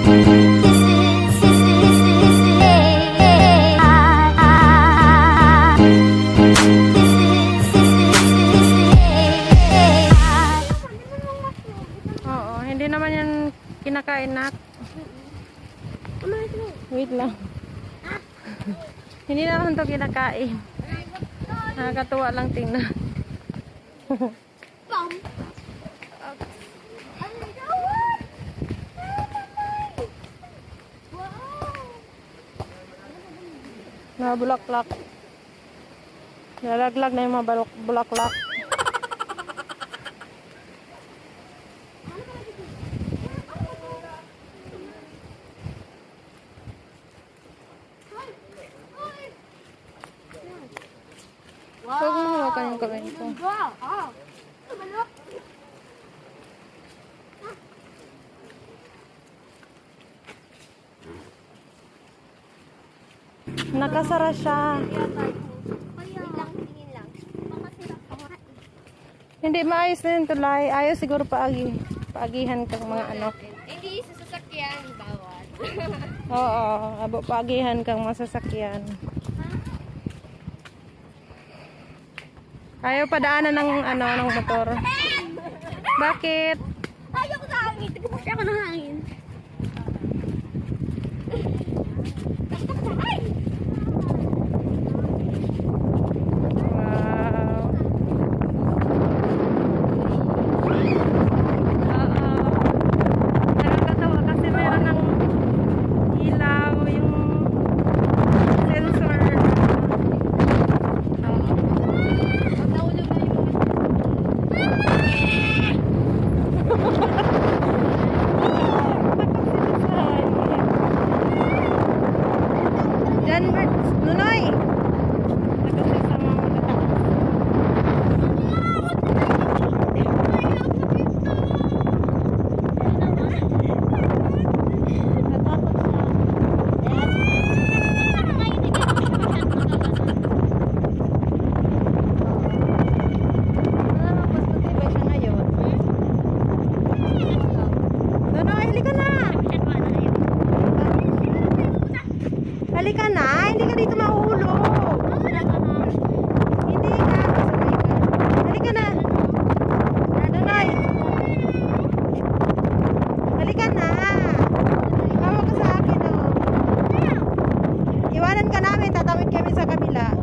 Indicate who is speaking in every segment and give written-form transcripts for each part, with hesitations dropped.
Speaker 1: Oo, hindi naman yan kinakain na. Wait lang. Hindi naman ito kinakain. Nakakatuwa lang tingnan. Mga bulaklak. Nalaglag na yung mga bulaklak. Huwag mo hawakan yung kamay ko. Nakasara siya. Hindi maayos na yun tulay. Ayos siguro paagihan kang mga ano.
Speaker 2: Hindi sa sasakyan, bawal.
Speaker 1: Oo, abo paagihan kang mga sasakyan. Ayaw padaanan ng ano ng motor. Bakit?
Speaker 2: Ayaw ko sa hangin. Tagapos ako ng hangin.
Speaker 1: Halika na, hindi ka dito mahulog. Hindi ka. Halika na. Nanay. Halika na. Tawag ka sa akin, oh. Iwanan ka namin, tatawid kami sa kabila.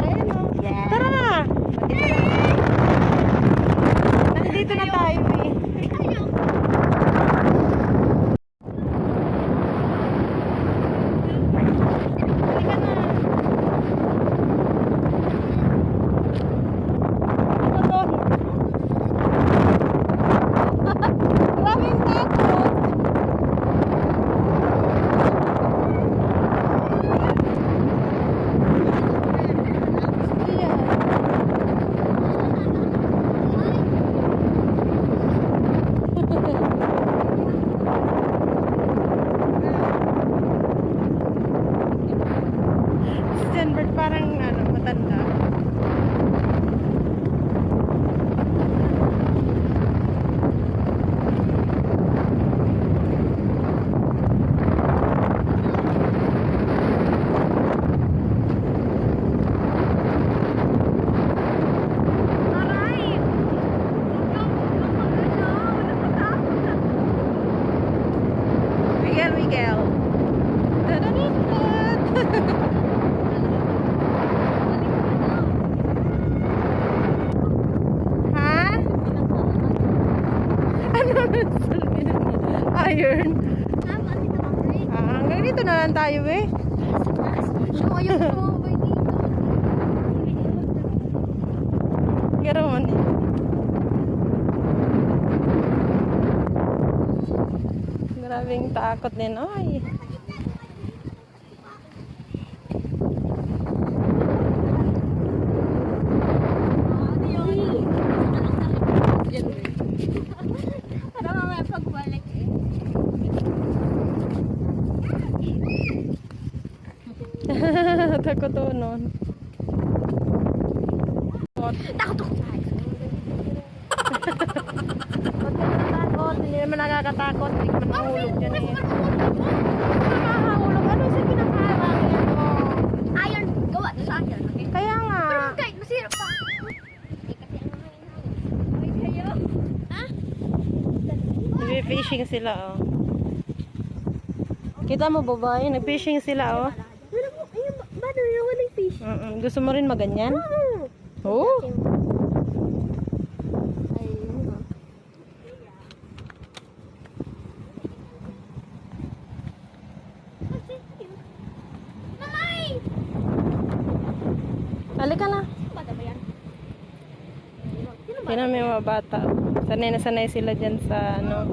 Speaker 1: Ayan, oh. Tara na. Nandito na tayo, eh. Parang ano, matanda. Miguel. Iron. Hanggang dito na lang tayo, eh. Ganoon. Grabing takot din, ay. Takot to nun.
Speaker 2: Takot ako.
Speaker 1: Takot, hindi naman nakakatakot. Hindi ka man mahulog dyan eh. Nakakahulog. Ano yung pinakaharang yan mo?
Speaker 2: Ayan, gawa na sa akin. Okay?
Speaker 1: Kaya nga.
Speaker 2: Pero kahit masirap pa. Ay, kayo. Ha?
Speaker 1: Nag-fishing sila oh. Kita mo babae, nag-fishing sila oh.
Speaker 2: Ayun, ba na walang fish?
Speaker 1: Gusto mo rin maganyan?
Speaker 2: Oo.
Speaker 1: Oh.
Speaker 2: Mamay!
Speaker 1: Halika na.
Speaker 2: Bata ba yan?
Speaker 1: Tingnan mo yung mga bata. Sanay na sanay sila dyan sa ano.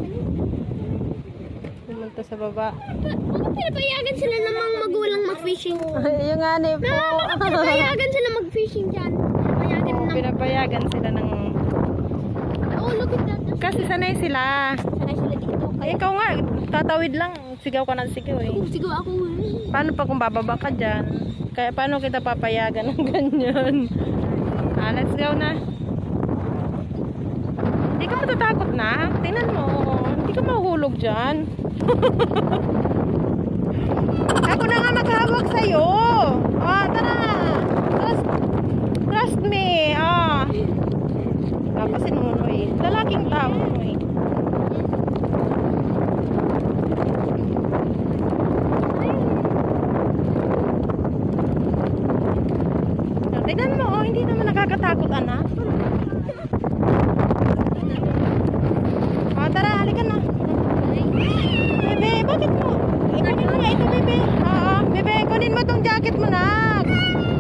Speaker 1: Pumunta sa baba.
Speaker 2: Bakit pinapayagan sila namang magulang mag-fishing?
Speaker 1: Yung nga ni po.
Speaker 2: Bakit pinapayagan sila mag-fishing dyan? Pinapayagan
Speaker 1: Oo,
Speaker 2: na.
Speaker 1: pinapayagan sila ng...
Speaker 2: Oh, look at that.
Speaker 1: Kasi sanay sila.
Speaker 2: Sanay sila dito.
Speaker 1: Ay, ikaw nga, tatawid lang. Sigaw ka ng sigaw eh.
Speaker 2: Sigaw ako.
Speaker 1: Paano pa kung bababa ka dyan? Kaya paano kita papayagan ng ganyan? Let's go na. Hindi ka matatakot na. Tingnan mo. Hindi ka mahuhulog dyan. Ako na nga maghawak sa'yo. Tara. Trust me. Kasi nunoy. Lalaking tao nunoy. Tignan mo, hindi naman nakakatakot, anak. Tara, halika na. Bebe, bakit mo? Kunin mo nga ito, bebe. Bebe, kunin mo tong jacket mo na.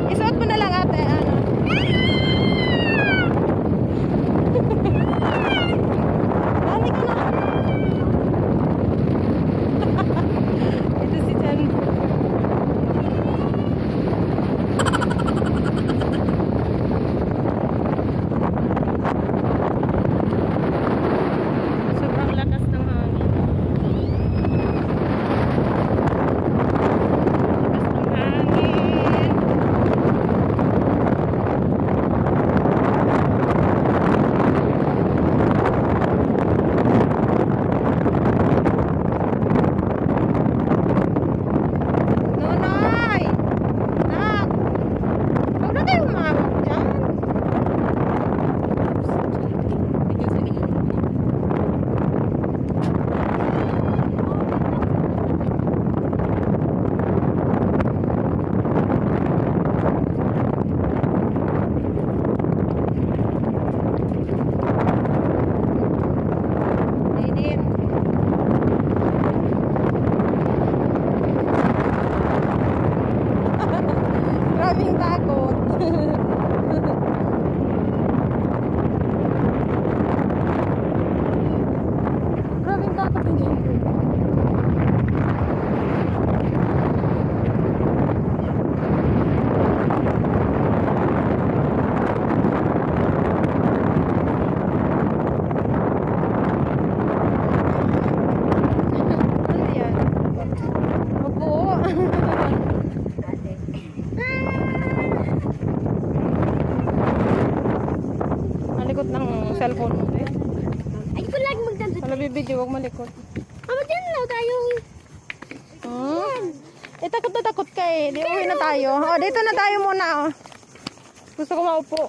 Speaker 1: Isuot mo na lang, ate. Halika na. Ito si Chan. Sobrang lakas ng hangin. Lakas ng hangin. Nonoy! Nak! Huwag na tayo umabot dyan. Init. Grabing takot. Grabing takot din. Ano yan? Opo. Malikot ng cellphone mo, eh.
Speaker 2: Ay, ko lagi magdanda.
Speaker 1: Wala bibidyo, huwag malikot.
Speaker 2: Dyan na tayo.
Speaker 1: Takot na takot ka eh. Di uwi na tayo. Dito na tayo muna, Gusto ko maupo.